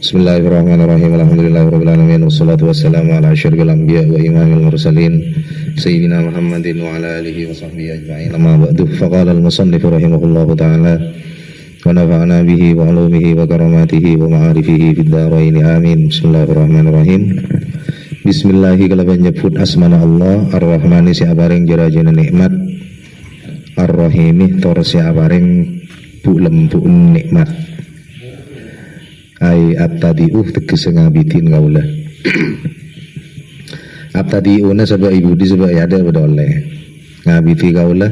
Bismillahirrahmanirrahim. Alhamdulillahirabbil alamin wassalatu wassalamu ala asyrofil anbiya wa imamil mursalin sayyidina Muhammadin wa ala alihi wa sahbihi ajma'in. Amma ba'du. Faqala al-musannif rahimahullahu ta'ala wa nafa'ana bihi wa ulumihi wa karamatihi wa ma'arifihi fid dharain amin. Bismillahirrahmanirrahim. Bismillahi kalaban nyebut asmana Allah Ar-Rahmani si abaring jarajana nikmat, Ar-Rahimi tor si abaring bu'lem-bu'un nikmat. Ai abtadi'uh tegese ngabitin kaulah. Abtadi'una sebab ibu di sebab ada bedoleh ngabiti kaulah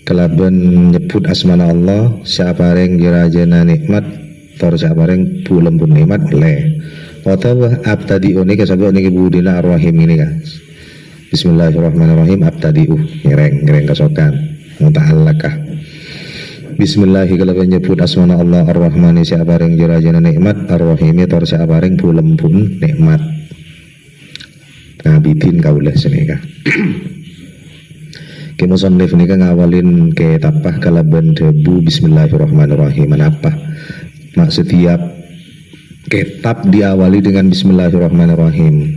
kelaban nyebut asmana Allah syapareng girajana nikmat tor syapareng bulem pun nikmat le. Otawa abtadi'uni ka sebab niki budina Ar-Rahim ini kan. Bismillahirrahmanirrahim. Abtadi'uh ngereng kasokan muta'allaqah. Bismillahi kalaban nyebut asmana Allah Ar-Rahmani si abareng jirajana nikmat, Ar-Rahimi tor si abareng bulem pun nikmat. Ngabitin kaulah senika. Ki musannif nika ngawalin ke tapah kalaban debu Bismillahirrahmanirrahim. Menapa mak setiap kitab diawali dengan Bismillahirrahmanirrahim.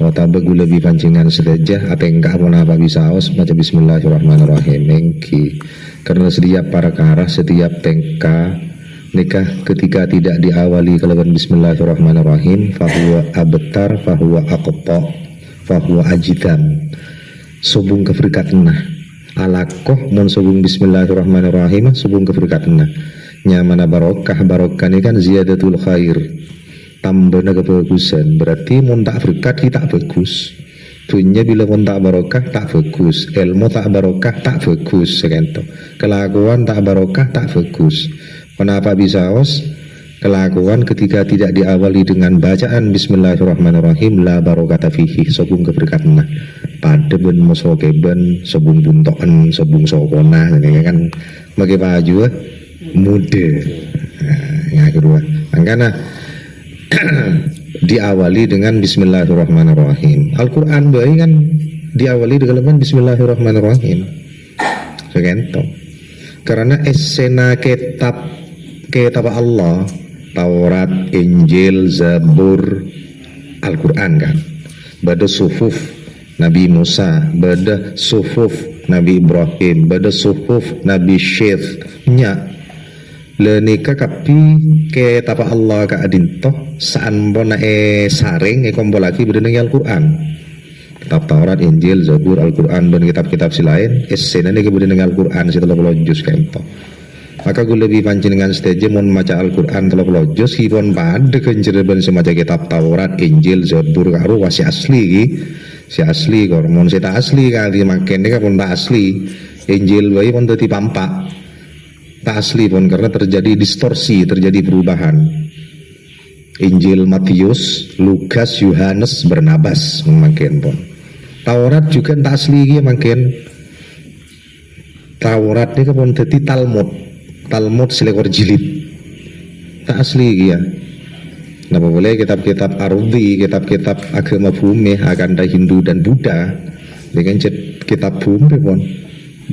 Watabe gula bi pancingan sedejah atengka pun apa bisa os baca Bismillahirrahmanirrahim engki. Karena setiap parakara, setiap tengka nikah ketika tidak diawali kalaban Bismillahirrahmanirrahim fahuwa abtar, fahuwa aqta, fahuwa ajidam. Sobung kefrikatna alakoh mon sobung Bismillahirrahmanirrahim sobung kefrikatna nyamana barokah ini kan ziyadatul khair, tambahna kebagusan. Berarti mon tak frikat kita bagus. Dunia bila pun tak barokah tak bagus, ilmu tak barokah tak bagus, sekento. Kelakuan tak barokah tak bagus. Kenapa bisa os? Kelakuan ketika tidak diawali dengan bacaan Bismillahirrahmanirrahim la barokata fihi sobung keberkatan. Pada ben musokeben sobung buntoken sobung sokona ini kan bagi baju muda. Yang kedua, karena diawali dengan Bismillahirrahmanirrahim. Al-Quran bayi kan diawali dengan Bismillahirrahmanirrahim. Sekento. Karena esena kitab Allah, Taurat, Injil, Zabur, Al-Quran kan. Bada sufuf Nabi Musa, bada sufuf Nabi Ibrahim, bada sufuf Nabi Syekh nya. Lenika kapi ke tapa Allah ka adinto saan bona saring kombo lagi berdeneng Al-Quran. Kitab Taurat, Injil, Zabur, Al-Quran dan kitab-kitab si lain esena niki berdeneng Al-Quran si 30 juz kento. Maka gue lebih panjenengan stage mon maca Al-Quran 30 juz hipon pada kenjereben semaca kitab Taurat, Injil, Zabur karo wasi asli si asli kor mon si tak asli kali makin nika pun tak asli. Injil bayi pun dadi pampak tak asli pun karena terjadi distorsi, terjadi perubahan. Injil Matius, Lukas, Yohanes, Barnabas makin pun. Taurat juga tak asli makin. Taurat ini pun jadi Talmud selekor jilid. Tak asli ya. Napa boleh kitab-kitab arudi, kitab-kitab agama bumi akan ada Hindu dan Buddha dengan kitab bumi pun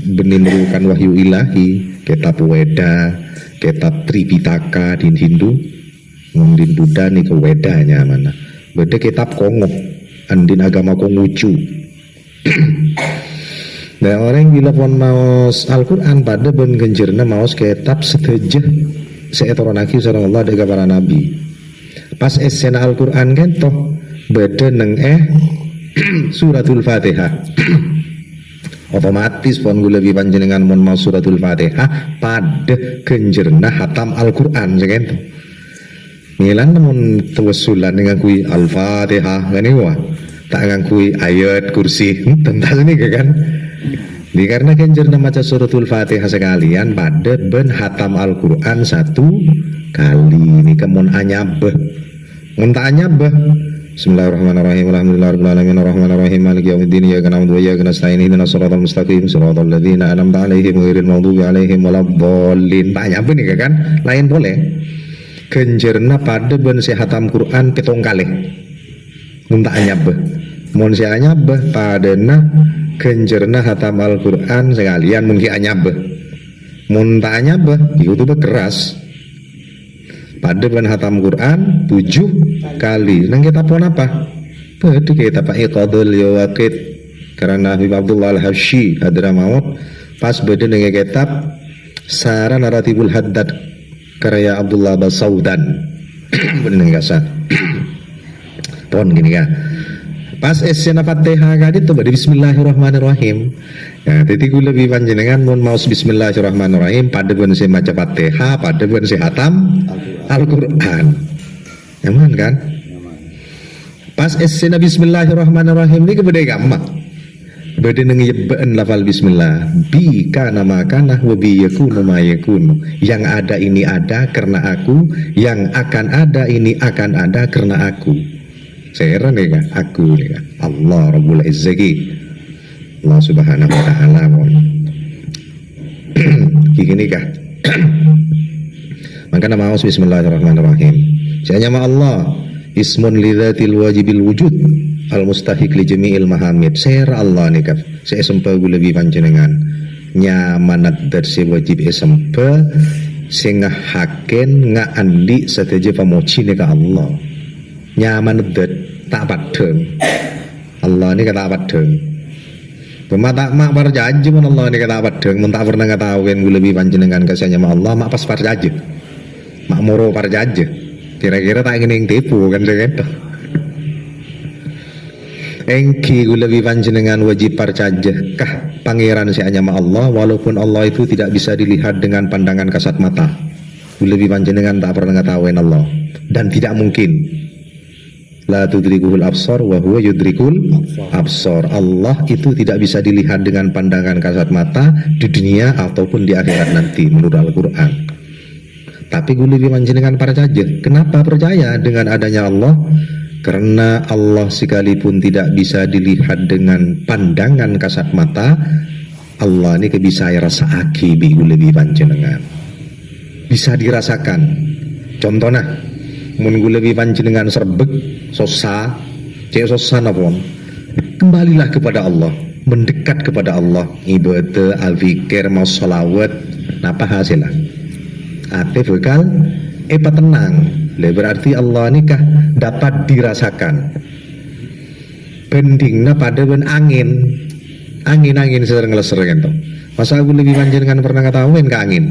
menimbulkan wahyu ilahi. Kitab Weda, kitab Tripitaka di Hindu, di Buddha nih ke Wedanya mana? Beda kitab Kongo, andin agama Konghucu. Dan orang bila pun maus Al-Quran pada ben genjerna maus kitab sedejah seetoronaki sareng Allah dengan para nabi. Pas esena Al-Quran kan toh beda neng suratul Fatihah. Otomatis pun gue lebih panjenengan mon mau suratul Fatihah pada genjerna hatam Al-Quran segitu. Milan mon tawassulan dengan kui Al-Fatihah kan ini wah tak dengan kui ayat kursi tentang ini kan. Karena genjerna maca suratul Fatihah sekalian pada ben hatam Al-Quran satu kali ini kemon anyabah mon tak anyabah. Bismillahirrahmanirrahim. Alhamdulillahirabbil alamin arrahmanirrahim maliki yaumiddin iyyaka na'budu wa iyyaka nasta'in ihdinas siratal mustaqim siratal ladzina an'amta 'alaihim ghairil maghdubi 'alaihim waladdallin. Banyak apa nih kan? Lain boleh. Genjerna pada ben hatam Quran petong kali. Mun tak nyabeh. Mun si anyabeh padana genjerna hatam Al-Quran sekalian mun ki anyabeh. Mun tak anyabeh iku tuh keras. pada ben hatam Quran 7 kali. Nang kitab apa? Pada kitab Iqadul Yawaqid karena Habib Abdullah Al-Habsyi Hadramaut pas beda dengan kitab Sara Naratibul Haddad karya Abdullah Basaudan bener enggak sah pon gini ya pas esena Fatihah kali itu badi Bismillahirrahmanirrahim ya tadi gue lebih panjenengan mun mau Bismillahirrahmanirrahim pada ben se maca Fatihah pada ben se hatam Al-Qur'an nyaman kan pas esena Bismillahirrahmanirrahim ini kebeda gampang beda ngeyebaen lafal bismillah bi kana makana wa bi yakunu ma yakunu yang ada ini ada karena aku yang akan ada ini akan ada karena aku seheran ya kan aku ya kan Allah Rabbul Izzati Allah Subhanahu wa taala gini kah maka nama bismillahirrahmanirrahim saya nama Allah ismun lidzatil wajibil wujud al mustahik li jami'il mahamid ser Allah nih kan saya sempa gue lebih panjenengan nyamanat dari wajib sempa sehingga haken nga andi sateja pamoci nih ke Allah nyamanat dari tak padeng Allah nih kata padeng pemata mak parjaji pun Allah nih kata padeng men tak pernah ngetahuin gue lebih panjenengan kasihnya sama Allah mak pas parjaji mak moro parjaji kira-kira tak ingin tipu kan saya kata engki gula panjenengan wajib parcaja kah pangeran si anyama Allah walaupun Allah itu tidak bisa dilihat dengan pandangan kasat mata gula panjenengan tak pernah ngetahuin Allah dan tidak mungkin la tudrikuhul absar wa huwa yudrikul absar Allah itu tidak bisa dilihat dengan pandangan kasat mata di dunia ataupun di akhirat nanti menurut Al-Quran tapi gula panjenengan parcaja kenapa percaya dengan adanya Allah karena Allah sekalipun tidak bisa dilihat dengan pandangan kasat mata Allah ini bisa rasa akibi lebih panjenengan bisa dirasakan contohnya mun lebih panjenengan serbek sosa cek sosa napon kembalilah kepada Allah mendekat kepada Allah ibadah al-zikir mau sholawat napa hasilnya ate bekal tenang berarti Allah nikah dapat dirasakan pendingna pada ben angin sering ngeleseren tuh masa aku lebih panjenengan pernah ngetahuin ke angin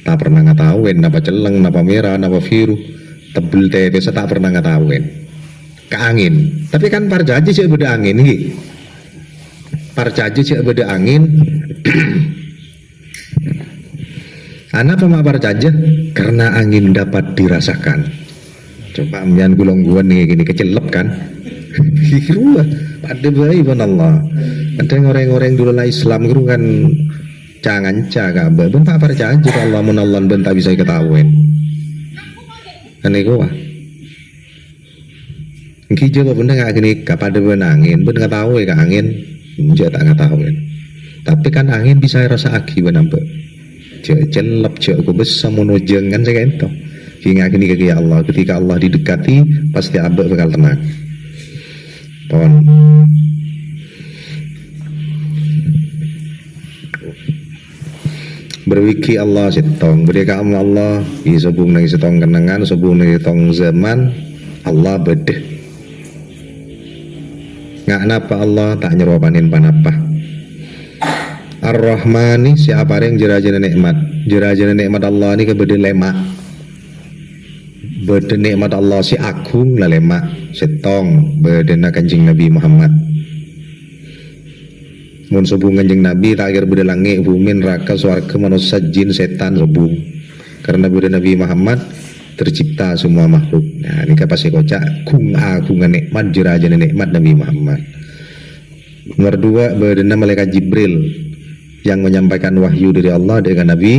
tak pernah ngetahuin napa celeng napa merah napa biru tebel biasa tak pernah ngetahuin ke angin tapi kan parjaji sih beda angin nih parjaji sih beda angin Anak pemapar saja karena angin dapat dirasakan. Coba ambian gulung-gulung nih gini kecelep kan. Hirulah pada bayi pun Allah. Ada orang-orang dulu lah Islam guru kan jangan caga. Bentak percaya jika Allah menolak bentak bisa ketahuin. Kan itu wah. Kita jawab benda nggak gini kapada benangin, benda nggak tahu ya angin, tak nggak tahu. Tapi kan angin bisa rasa aki benampe. Celap cek aku besar monojeng kan saya itu hingga kini ke Allah ketika Allah didekati pasti abad bakal tenang pon berwiki Allah setong berikan Allah di sebung nang setong kenangan sebung nang setong zaman Allah bedeh nggak napa Allah tak nyeropanin panapa Ar-Rahmani siapa yang jerajana nikmat Allah ini kebede lemak bede nikmat Allah si agung lah lemak setong bedena kanjeng Nabi Muhammad mun sebung kanjeng Nabi tak akhir bede langit bumi neraka swarga manusia jin setan sebung karena bede Nabi Muhammad tercipta semua makhluk nah ini pasti kocak kung agungan nikmat jerajana nikmat Nabi Muhammad nomor dua bedena malaikat Jibril yang menyampaikan wahyu dari Allah dengan Nabi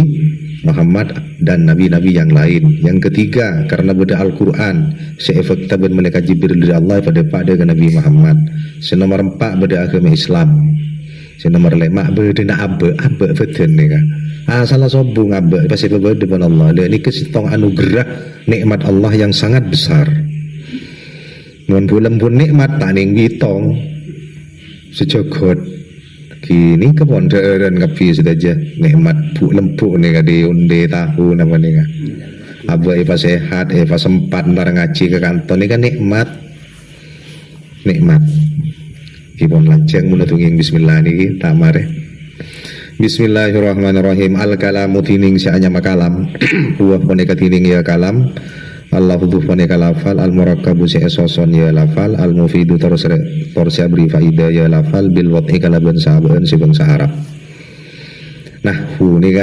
Muhammad dan nabi-nabi yang lain. Yang ketiga karena beda Al-Quran seefekta ben malaikat Jibril dari Allah pada Nabi Muhammad. Senomor 4 beda agama Islam. Senomor 5 beda abe feten nih kan. Salah sobung abe pasti beda depan Allah. Dan ini kesitong anugerah nikmat Allah yang sangat besar. Mun bulan pun nikmat tak ning bitong sejogot. Kini kepondaan kapi saja nikmat bu lempuk nih kadi unde tahu nama nih Abah Eva sehat, Eva sempat ntar ngaji ke kantor ini kan nikmat. Kipun lanceng menutungin bismillah niki tamare. Bismillahirrahmanirrahim. Al kalamu tining sa'anya makalam. Huwa poneka tining ya kalam. Allahu poneka lafal. Al murakkabu se'esoson ya lafal. Al mufidu torsia beri faidah ya lafal. Bil wat'i kalaban sahaban si bangsa Arab. Nahwu ini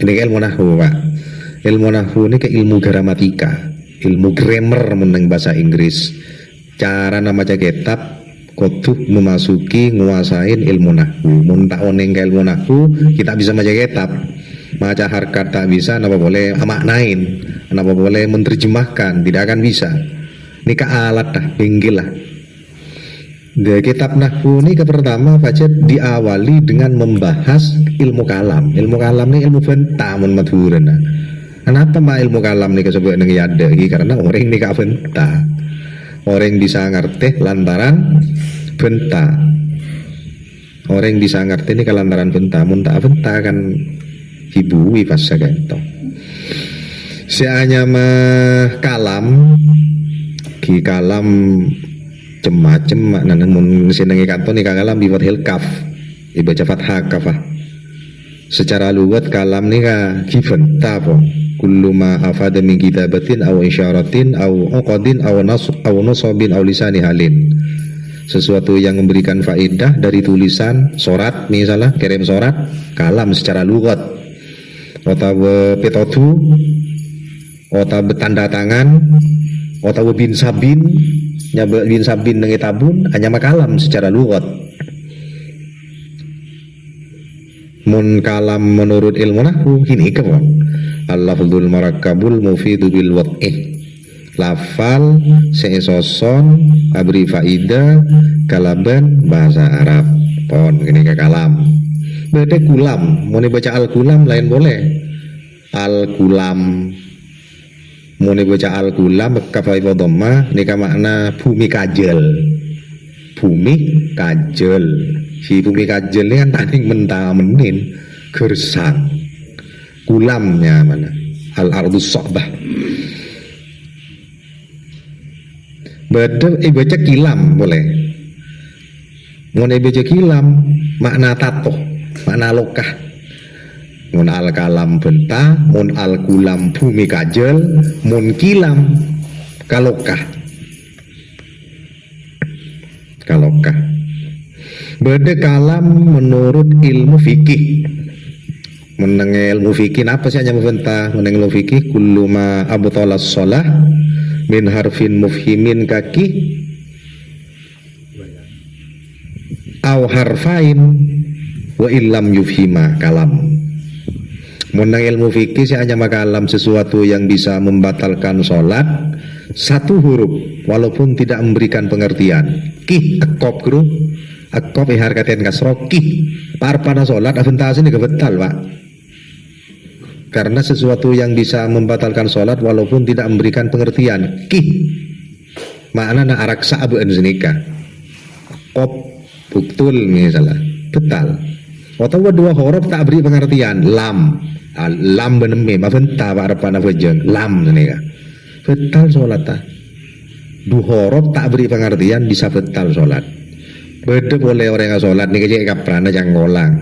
ilmu nahwu Pak. Ilmu nahwu ini ke ilmu gramatika, ilmu grammar meneng bahasa Inggris. Cara nama kitab kudu memasuki nguasain ilmu nahwu. Mun tak oneng ke ilmu nahwu, kita bisa maca kitab. Maca harkat tak bisa, napa boleh maknain, napa boleh menerjemahkan, tidak akan bisa. Ini ke alat dah, pinggil lah. Di kitab nahwu ini pertama baca diawali dengan membahas ilmu kalam. Ilmu kalam ini ilmu bentah mun madhuren. Kenapa mah ilmu kalam ini kesebut dengan yada? Karena orang ini gak bentah. Orang bisa ngerti lantaran bentah. Orang bisa ngerti ini kelantaran bentah. Mun tak bentah kan hibui pas sagento. Seanya mah kalam, ki kalam cem-macem maknanya mun senengi kanton ni kalam biwat hilkaf, dibaca fathah kafah. Secara lugat kalam ni ka ki bentah po. Kullu ma afada min kitabatin aw isyaratin aw uqadin aw nasabin aw lisani halin. Sesuatu yang memberikan faedah dari tulisan, sorat misalnya kirim sorat, kalam secara lugat. Otawa petotu, otawa tanda tangan, otawa bin sabin, nyaba bin sabin dengan tabun hanya makalam secara lugat. Mun kalam menurut ilmu nahwu ini kawan. Al-lafzul murakkabul mufidu bil wat'i. Lafal seesoson abri faida kalaban bahasa Arab. Pon ini ke kalam. Beda kulam, mau baca al-kulam lain boleh. Al-kulam. Mau baca al-kulam kafai dhamma nika makna bumi kajel. Bumi kajel. Si bumi kajel ini kan tanding mentah menin gersang. Kulamnya mana? Al-ardu so'bah. Baca kilam boleh. Mun baca kilam makna tato, makna lokah. Mun al-kalam bentah, mun al-kulam bumi kajel, mun kilam kalokah. Kalokah. Beda kalam menurut ilmu fikih. Meneng ilmu fikih apa sih hanya membentah? Meneng ilmu fikih kullu ma abtalas shalah min harfin mufhimin kaki aw harfain wa illam yufhima kalam. Meneng ilmu fikih sih hanya makalam sesuatu yang bisa membatalkan sholat satu huruf walaupun tidak memberikan pengertian. Ki akop guru akop harkaten kasro ki parpana sholat aventase ini kebetal Pak. Karena sesuatu yang bisa membatalkan sholat walaupun tidak memberikan pengertian. Ki makna araksa abu anzunika kop buktul misalnya betal atau dua huruf tak beri pengertian. Lam beneme mafenta parpana wajeng lam nika betal sholat ta. Dua huruf tak beri pengertian bisa betal sholat. Beda boleh orang yang sholat nika cek kaprana jangan ngolang.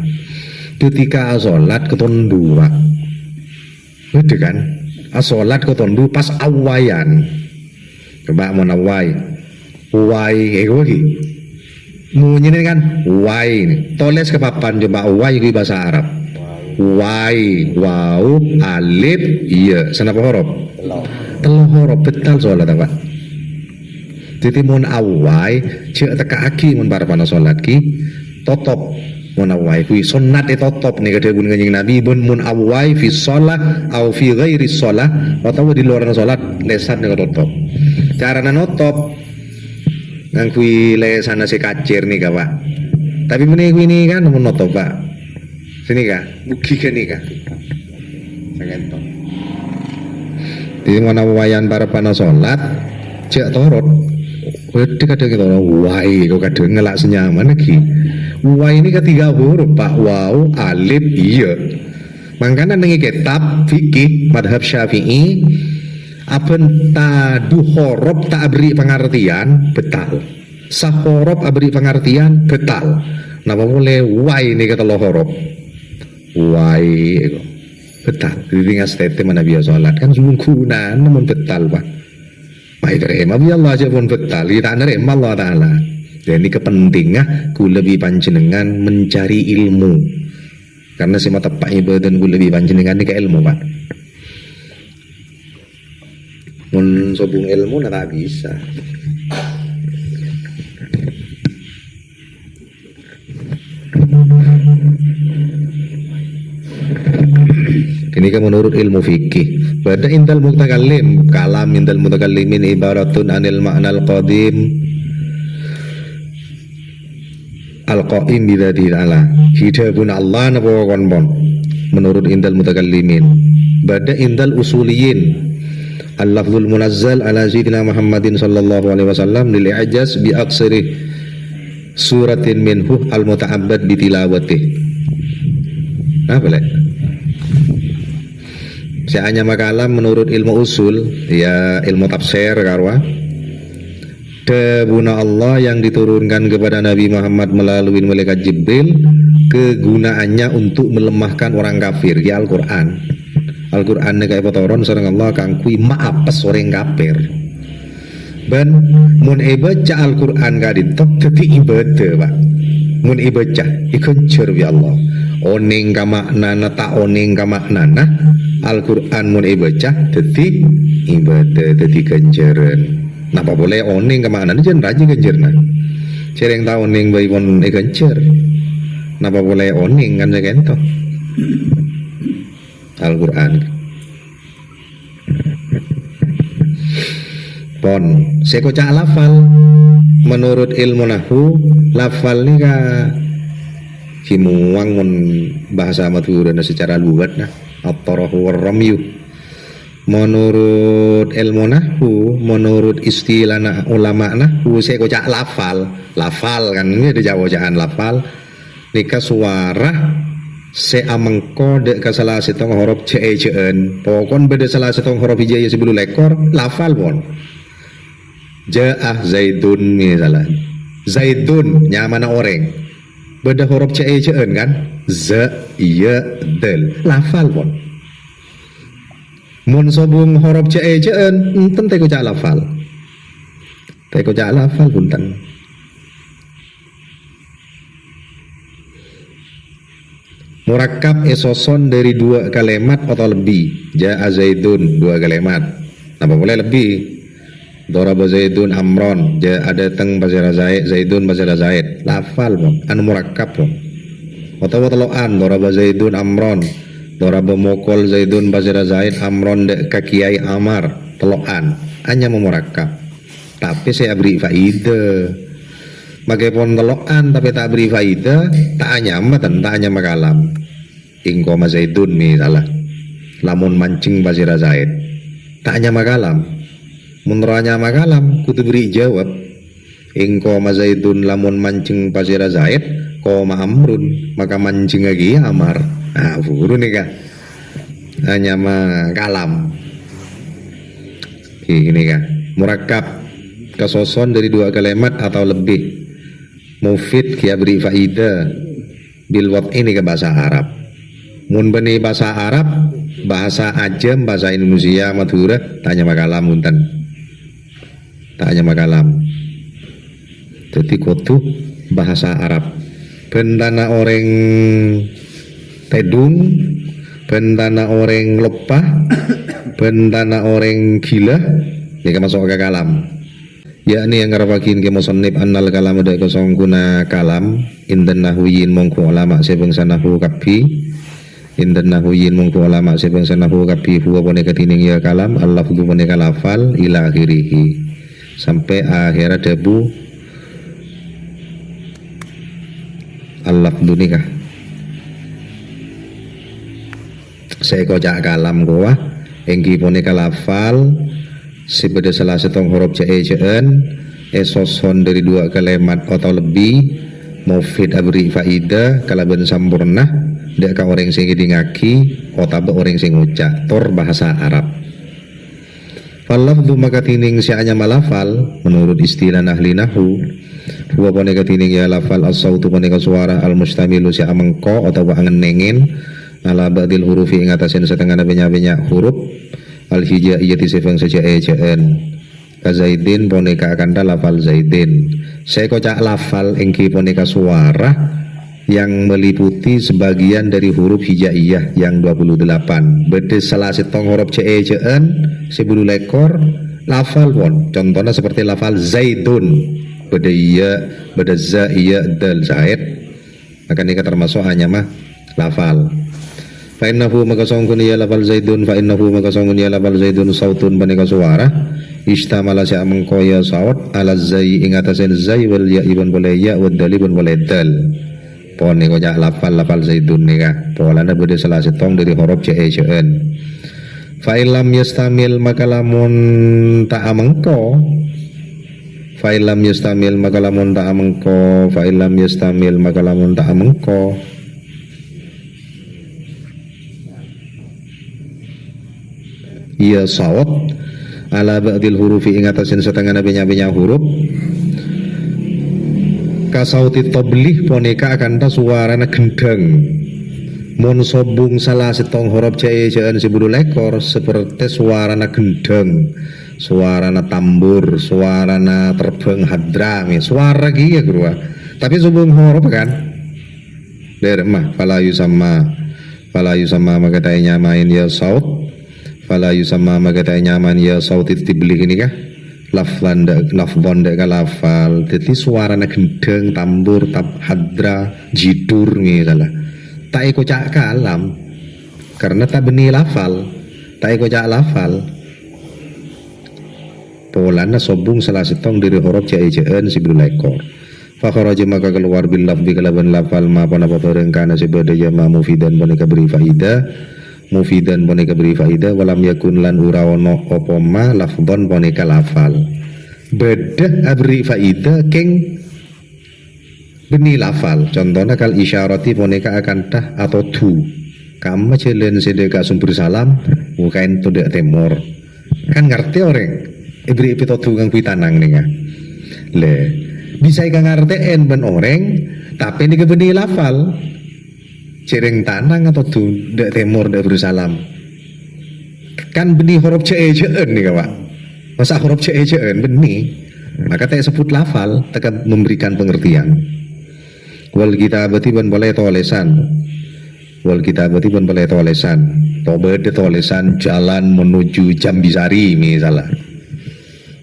Ketika sholat keton dua beda kan? Asolat ketondu pas awayan. Coba mau nawai. Wai kayak lagi. Munyi kan wai. Toles ke papan coba wai itu bahasa Arab. Wai, wau, alif, iya. Senapa huruf? Telur huruf betal solat apa? Jadi mun awai cek teka aki mun parpana solat ki totop. Mun awai kui sunnat totop nih kada gun kanjeng Nabi mun awai fi shalah au fi ghairi shalah atau di luar salat lesan nih totop. Carana notop nang kui lesana si kacir nih Pak. Tapi meni kui ini kan mun notop Pak. Sini kah? Buki kan nih kah? Sagento. Di mana wayan parpana salat cek torot. Wedi kadang kita wai kok kadang ngelak senyaman lagi. Wah ini ketiga huruf Pak. Wow, alif, iya. Mangkana nengi kitab fikih madhab Syafi'i aben tadu horob tak beri pengertian betal. Sahorob abri pengertian betal. Napa boleh wai ini kata lo horob. Wai betal. Jadi ngas tete mana biasa salat kan sungguhan namun betal pak. Mai terima bi Allah aja pun betal. Kita nerima Allah Taala. Dan ini kepentingan ku lebih panjenengan mencari ilmu. Karena si mata pak ibadah ku lebih panjenengan ini ke ilmu pak. Mun sobung ilmu tak bisa. Ini kan menurut ilmu fikih. Pada indal mutakallim, kalam indal mutakallimin ibaratun anil ma'nal qadim al-qaim bidzati ta'ala. Hidabun Allah napa konpon menurut indal mutakallimin. Pada indal usuliyin al-lafzul munazzal ala sayyidina Muhammadin sallallahu alaihi wasallam lil i'jaz bi aksari suratin minhu al-muta'abbad bi tilawatih. Nah, boleh. Saya makalam menurut ilmu usul, ya ilmu tafsir karwa. Debuna Allah yang diturunkan kepada Nabi Muhammad melalui malaikat Jibril, kegunaannya untuk melemahkan orang kafir, ya Al-Qur'an. Al-Qur'an kayak potoron sareng Allah kang kui maapes orang kafir. Ben mun ibaca Al-Qur'an kadintok dadi ibadah, Pak. Mun ibaca ikon cer ya Allah. Oning ka maknana tak oning ka maknana Al-Qur'an mun ibaca dadi ibadah dadi ganjaran. Napa boleh oning ka maknana jen raji ganjarna. Cereng ta oning bae pon ganjar. Napa boleh oning kan sakento. Al-Qur'an. Pon sekocak lafal menurut ilmu nahwu lafal ni ka himuang mun bahasa madhurana secara lugat nah at-tarahu war-ramyu. Menurut ilmu nahwu, menurut istilah ulama nahwu sekocak lafal kan ini ada jawabaan lafal nika suara seamengko dek ke salah setong huruf ce'en pokon beda salah setong huruf hijaya sebelum lekor lafal pon ja'ah zaidun misalnya zaidun nyamana orang beda huruf ce'en kan za iya del lafal pon mun sobung huruf ce'en enten teko cak lafal punten. Murakkab esoson dari dua kalimat atau lebih. Ja'a Zaidun dua kalimat. Apa boleh lebih? Daraba Zaidun Amron. Ja'a datang Basira Zaid, Zaidun Basira Zaid. Lafal pun, anu murakkab pun. Atau teloan Daraba Zaidun Amron. Daraba mokol Zaidun Basira Zaid Amron dek kakiai Amar. Teloan. Hanya memurakkab. Tapi saya beri faidah. Bagaikan telokan tapi tak beri faida, tak hanya matan, tak hanya makalam. Ingko Zaidun misalnya, lamun mancing Basira Zaid, tak hanya makalam. Menurutnya makalam, kutu beri jawab. Ingko Zaidun lamun mancing Basira Zaid, koma Amrun, maka mancing lagi Amar. Nah, buru nih kak, hanya makalam. Ini kak, murakkab kesoson dari dua kalimat atau lebih. Mufid kia beri faida bil wat ini ke bahasa Arab. Mun beni bahasa Arab, bahasa Ajam, bahasa Indonesia, Madura, tanya makalam munten. Tanya makalam. Jadi kutu bahasa Arab. Bentana orang tedung, bentana orang lepah, bentana orang gila, ini masuk ke kalam. Yakni yang ngarapakin ke musannif annal kalam ada kosong guna kalam indan nahwiyin mongko ulama sebangsa nahwu kapi indan nahwiyin mongko ulama sebangsa nahwu kapi huwa boneka tining ya kalam al-lafzu boneka lafal ila akhirih sampai akhirat debu al-lafzu nikah saya kocak kalam goa engki boneka lafal sebeda salah setong huruf ce'en esoson dari dua kalimat atau lebih mufid abri faida kalaban sampurna dek ka orang sing ngaki otabe orang sing ngucap tor bahasa Arab. Falafdu maka tining sianya malafal menurut istilah ahli nahwu huwa poneka tining ya lafal as-sautu poneka suara al-mustamilu si amengko atau angenengin ala ba'dil hurufi ing atasin setengah banyak huruf al-hijaiyati sifang saja ejaan ka zaidin poneka akanda lafal zaidin. Saya kocak lafal engki poneka suara yang meliputi sebagian dari huruf hijaiyah yang 28. Beda salah setong huruf ejaan sebulu lekor lafal pun contohnya seperti lafal zaidun beda iya beda za iya dal zaid maka ini termasuk hanya mah lafal. Fa innahu maka sangkun ya lafal zaidun fa innahu maka sangkun ya lafal zaidun sautun paneka suara istamala sa mengkoya saut ala zai ing atasen zai wal ya ibn boleh ya wal dal ibn boleh dal pon niku ja lafal zaidun nika polana beda salah setong dari huruf ejaan. Fa'ilam yastamil maka lamun tak amengko fa'ilam yastamil maka lamun tak amengko fa'ilam yastamil maka lamun tak amengko iya sawat ala ba'dil hurufi ing atasin setengah benya huruf kasauti toblih poneka akan ta suarana gendeng mun sobung salah setong huruf ejaan sebulu lekor seperti suarana gendeng, suarana tambur, suarana terbang hadra, suara kia gua. Tapi sobung huruf kan, dari mah falayu sama maka tanya main ya saut, falayu sama maka tanya main ya saut itu dibeli ini kah? Laflan dek lafal, jadi suarana gendeng, tambur, hadra, jidur misalnya. Tak ikut cak kalam karena tak benih lafal tak ikut cak lafal polana sobung salah setong dari huruf ejaan sebelum lekor fakharaja maka keluar bil lafzi kalaban lafal ma apa barengkana sebadaya ma mufidan boneka beri faida walam yakun lan urawono opo ma lafdon boneka lafal beda abri faida keng beni lafal contohnya kal isyarati poneka akan tah atau tu kama celen sedeka sumber salam bukain tu dek temor kan ngerti orang ibri pito tu kang pitanang nih le bisa ikan ngertiin ben orang tapi ini beni lafal cereng tanang atau tu dek temor dek berusalam kan beni huruf ejaan nih kawan masa huruf ejaan beni maka tak sebut lafal tekan memberikan pengertian. Wal kitabati ban boleh tolesan tobe tolesan jalan menuju Jambisari misalnya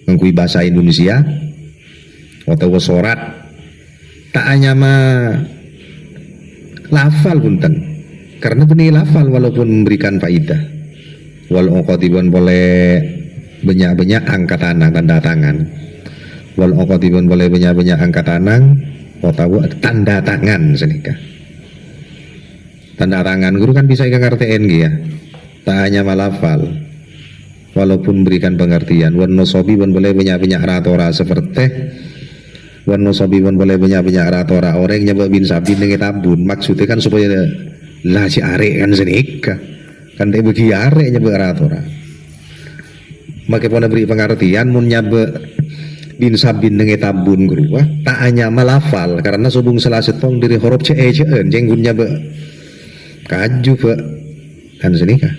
mengkui bahasa Indonesia atau sorat tak hanya mah lafal punten karena benih lafal walaupun memberikan faidah wal uqatiban boleh banyak angkat tanang tanda tangan wal uqatiban boleh banyak angkat tanang tahu tanda tangan senika tanda tangan guru kan bisa ikan ngertiin ya tak hanya malafal walaupun memberikan pengertian wan nosobi pun boleh banyak ratora seperti wan nosobi pun boleh banyak ratora orang nyebab bin sabin dengan tabun maksudnya kan supaya lah si arek kan senika kan dia bagi arek nyebab ratora maka pun beri pengertian mun nyebab bin sabin dengan tabun guru tak hanya malafal karena subung salah setong dari huruf ejaan jenggunnya be kaju be kan senika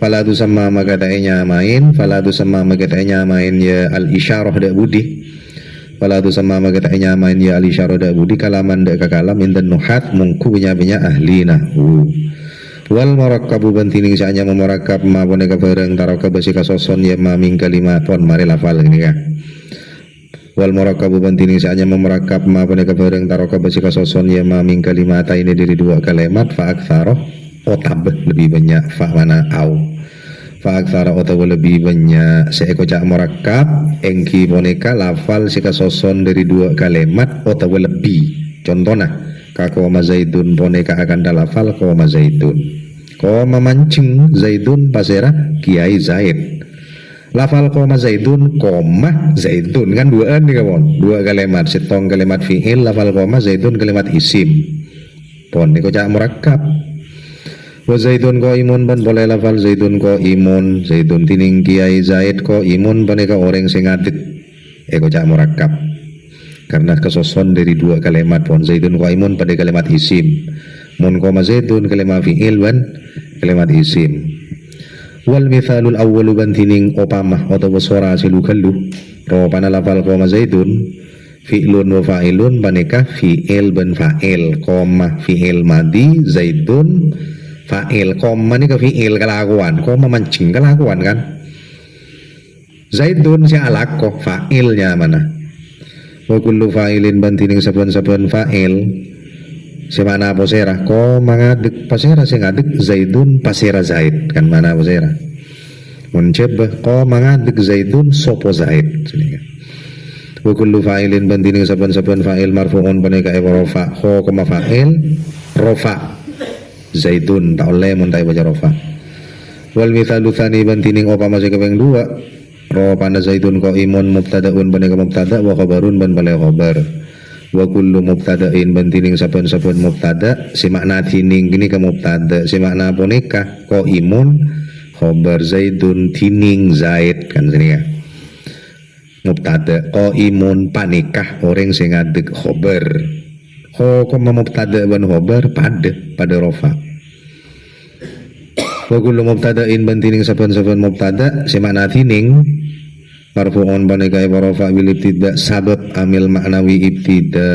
faladu sama magatanya main ya al isyarah dak budi faladu sama magatanya main ya al isyarah dak budi kalaman dak kakalam indan nuhat mungku punya ahli nahwu wal murakkabu bantining saanya memurakab ma boneka bareng taroka basi kasoson ya ma min kalimaton mari lafal ini ya wal murakkabu bantining saanya memurakab ma boneka bareng taroka basi kasoson ya ma min kalimata ini dari dua kalimat fa aktsaroh otab lebih banyak fa mana au fa aktsaroh otab lebih banyak seeko cak murakab engki boneka lafal si kasoson dari dua kalimat otab lebih contohnya kakoma zaidun boneka akan dalafal koma zaidun koma mancing zaidun pasera kiai zaid lafal koma zaidun kan dua nih kawan dua kalimat setong kalimat fi'il lafal koma zaidun kalimat isim pon niko cak murakkab. Wa Zaidun qaimun ban boleh lafal Zaidun qaimun, Zaidun tining Kiai Zaid qaimun paneka orang sing ngadeg eko cak murakkab karena kesusun dari dua kalimat pon Zaidun qaimun pada kalimat isim, mun koma Zaidun kalimat fi'il ban kalimat isim. Wal mithalul awwalu ban tining opamah atau suara silu kallu ro pana lafal koma Zaidun fi'lun wa fa'ilun paneka fi'il ban fa'il koma fi'il madi Zaidun fa'il koma ni ke fi'il kelakuan koma mancing kelakuan kan Zaidun si alako fa'ilnya mana wa kullu fa'ilin bantining saben-saben fa'il si mana posera koma ngadeg pasera si ngadeg Zaidun pasera Zaid kan mana posera mun coba koma ngadeg Zaidun sopo Zaid wa kullu fa'ilin bantining saben-saben fa'il marfu'un paneka rofa ho koma fa'il rofa Zaidun tak oleh muntai baca rofa. Wal mithalu tsani bantining opa masih kepeng dua ro pana Zaidun qaimun mubtadaun paneka mubtada wa khabarun ban bale khabar. Wa kullu mubtada'in bantining saben-saben mubtada si makna tining gini ke mubtada si makna boneka qaimun khabar Zaidun tining Zaid kan sini ya. Mubtada qaimun panikah orang sing ngadeg khabar. Koma mubtada ban khabar pada rofa. Wa kullu mubtada'in bantining saben-saben mubtada si makna tining marfu'un paneka rofa bil ibtida sabab amil maknawi ibtida.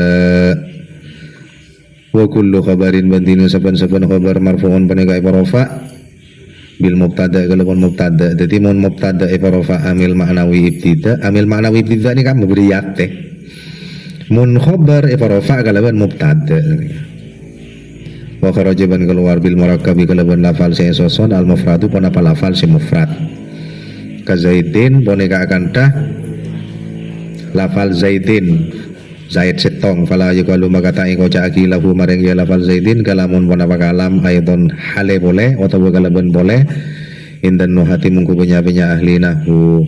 Wa kullu khabarin bantining saben-saben khabar marfu'un paneka rofa bil mubtada kalaupun mubtada. Dadi mun mubtada rofa amil maknawi ibtida ni kan mubriyat teh. Mun khabar rofa kalaban mubtada. Wa kharajaban keluar bil murakkabi kalaban lafal sing soson al mufradu panapa lafal sing mufrad. Ka Zaidin boneka akantah lafal Zaidin Zaid setong fala yuqalu makata ing oca lahu maring ya lafal Zaidin kalamun panapa kalam aidon hale boleh utawa kalaban boleh indan nuhati mungku punya ahli nahwu.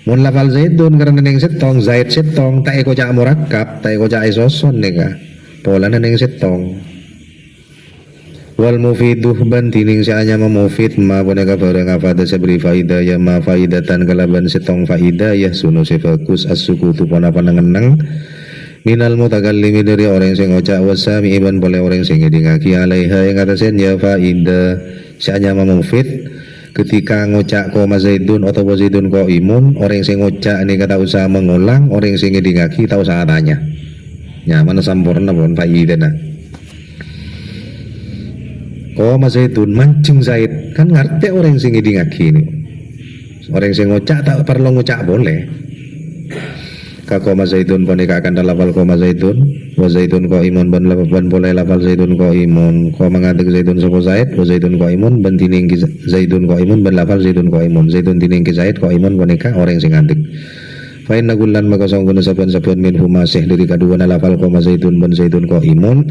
Mun lafal Zaidun karena ning setong Zaid setong tak eko cak murakkab tak eko cak isoson nika polane ning setong. Wal mufiduh bantining saanya memufid ma boneka barang afada sabri faidah ya ma faidatan kalaban setong faidah ya sunu sifakus as-sukutu pona panangeneng minal mutakallimi dari orang sing ngocak wasami iban boleh orang sing ngedingaki alaiha yang atasen ya faidah saanya memufid ketika ngocak koma Zaidun atau Zaidun qaimun orang sing ngocak ini kata usaha mengulang orang sing ngedingaki tak usah tanya nyaman sampurna pun faidah koma Zaidun mancing Zaid kan ngerti orang sing ngidingaki ini orang sing ngocak tak perlu ngocak boleh ka koma Zaidun paneka akan lafal koma Zaidun wa Zaidun qaimun ban boleh lafal Zaidun qaimun koma ngadeg Zaidun sapa Zaid wa Zaidun qaimun ban tining Zaidun qaimun ban lafal Zaidun qaimun Zaidun tining Zaid qaimun paneka orang sing ngadeg fa inna kullan maka sanggun saben-saben min huma sih dari kadua lafal koma Zaidun ban Zaidun qaimun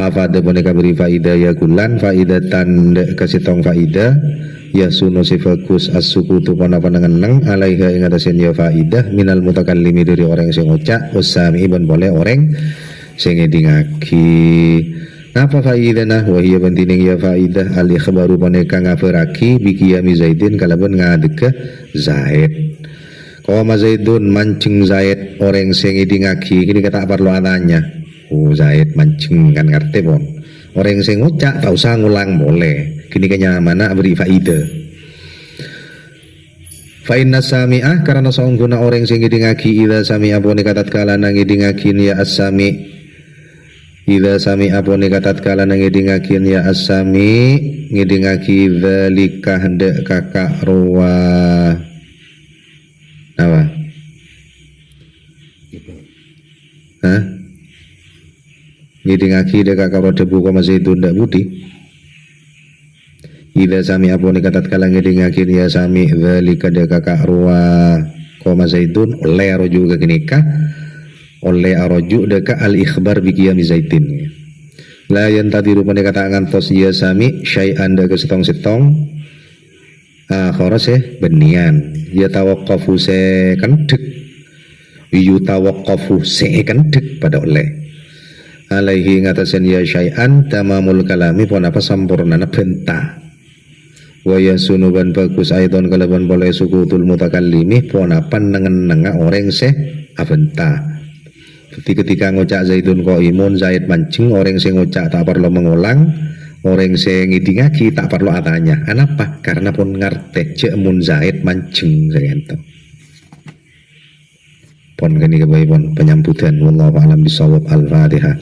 afada boneka beri faidah ya kulan faidatan kasitong faidah ya sunu sifakus as-sukutu panangan nang alaiha ing atasen ya faidah minal mutakallimi dari orang sing ngucap usami ban boleh orang sing ngedingaki napa faidana wa hiya bantining ya faidah al ikhbaru boneka ngafaraki bikiyami Zaidin kalaban ngadeg Zaid koma Zaidun mancing Zaid orang sing ngedingaki kini kata perlu adanya Zaid mancing kan ngerti pon orang sing ngucak tak usah ngulang boleh kini kenyamanan beri faidah fa inna sami'ah karena saungguna orang sing ngidingaki idza sami'a pone katat kala nang ngidingakin ya as-sami idza sami'a pone katat kala nang ngidingakin ya as-sami ngidingaki dzalika hendak kakak ruwa apa hah ngidingaki deka karo debu koma Zaidun ndak budi ila sami apone katat kala ngidingakin ya sami dzalika deka karwa koma Zaidun oleh aroju ke kenika oleh aroju deka al ikhbar bikiyami Zaidin la yantadiru pone kata ngantos ya sami syai'an deka setong-setong kharas benian ya tawaqqafu se kendek yu tawaqqafu se kendek pada oleh alaihi ngatasen ya syai'an tamamul kalami pon apa sampurnana benta wa yasunuban bagus aidon kalaban boleh sukutul mutakallimi pon apa nengen-nenga orang se abenta. Jadi ketika ngucak zaidun qaimun zaid mancing orang sing ngucak tak perlu mengulang orang sing ngidingaki tak perlu atanya. Kenapa? Karena pun ngerti cek mun zaid mancing saya ento. Pon kene kebae pon penyambutan wallahu a'lam bisawab al-Fatihah.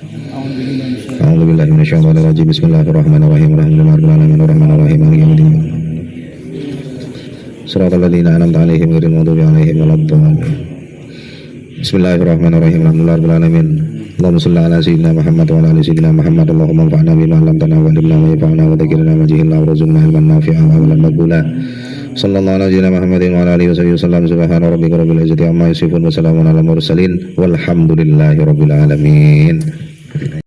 A'udzubillahi minasyaitonir rajim. Bismillahirrahmanirrahim. Alhamdulillahirabbil alamin maliki yaumiddin. Shiratal ladzina an'amta 'alaihim ghairil maghdubi 'alaihim waladdallin. Bismillahirrahmanirrahim. Alhamdulillahirabbil alamin. Allahumma shalli ala sayyidina Muhammad wa ala ali sayyidina Muhammad. Allahumma anfa'na bima 'allamtana wa 'allimna ma yanfa'una wa dhakkirna ma jahilna wa rzuqna ilman nafi'an wa 'amalan maqbula. Sallallahu ala sayyidina Muhammadin wa ala alihi wasallam. Subhana rabbika rabbil izzati amma yasifun wa salamun alal mursalin walhamdulillahi rabbil alamin.